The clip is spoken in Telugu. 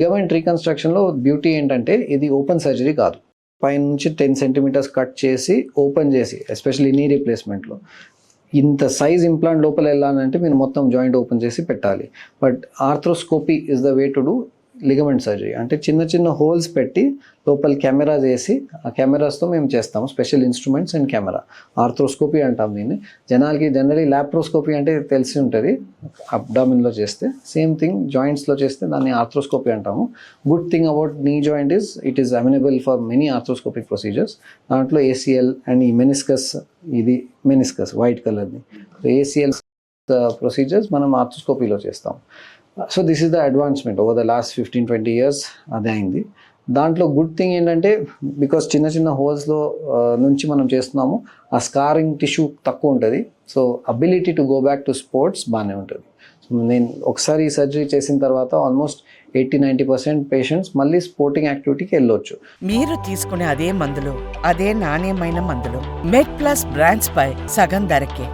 లిగమెంట్ రీకన్స్ట్రక్షన్లో బ్యూటీ ఏంటంటే ఇది ఓపెన్ సర్జరీ కాదు. పైనుంచి 10 సెంటీమీటర్స్ కట్ చేసి ఓపెన్ చేసి, ఎస్పెషల్లీ నీ రీప్లేస్మెంట్లో ఇంత సైజ్ ఇంప్లాంట్ లోపల వెళ్ళాలంటే మీరు మొత్తం జాయింట్ ఓపెన్ చేసి పెట్టాలి. But arthroscopy is the way to do ligament surgery. అంటే చిన్న చిన్న హోల్స్ పెట్టి లోపల కెమెరాస్ వేసి, ఆ కెమెరాస్తో మేము చేస్తాము, special instruments and camera. Arthroscopy అంటాం దీన్ని. జనాలకి జనరలీ ల్యాప్రోస్కోపీ అంటే తెలిసి ఉంటుంది, అబ్డామిన్లో చేస్తే. సేమ్ థింగ్ జాయింట్స్లో చేస్తే దాన్ని ఆర్థ్రోస్కోపీ అంటాము. Good thing about knee joint is it is available for many arthroscopic procedures. దాంట్లో ఏసీఎల్ అండ్ ఈ మెనిస్కస్, ఇది మెనిస్కస్ వైట్ కలర్ది, ఏసీఎల్ ప్రొసీజర్స్ మనం ఆర్థ్రోస్కోపీలో చేస్తాం. So this is the advancement over the last 15-20 years అదే అయింది. దాంట్లో గుడ్ థింగ్ ఏంటంటే బికాస్ చిన్న చిన్న హోల్స్లో నుంచి మనం చేస్తున్నాము, ఆ స్కారింగ్ టిష్యూ తక్కువ ఉంటుంది. So ability to go back to sports బాగానే ఉంటుంది. నేను ఒకసారి ఈ సర్జరీ చేసిన తర్వాత ఆల్మోస్ట్ 80-90% పేషెంట్స్ మళ్ళీ స్పోర్టింగ్ యాక్టివిటీకి వెళ్ళొచ్చు. మీరు తీసుకునే అదే మందులు, అదే నాణ్యమైన మందులు మెడ్ ప్లస్ బ్రాండ్స్ పై సగం ధరకే.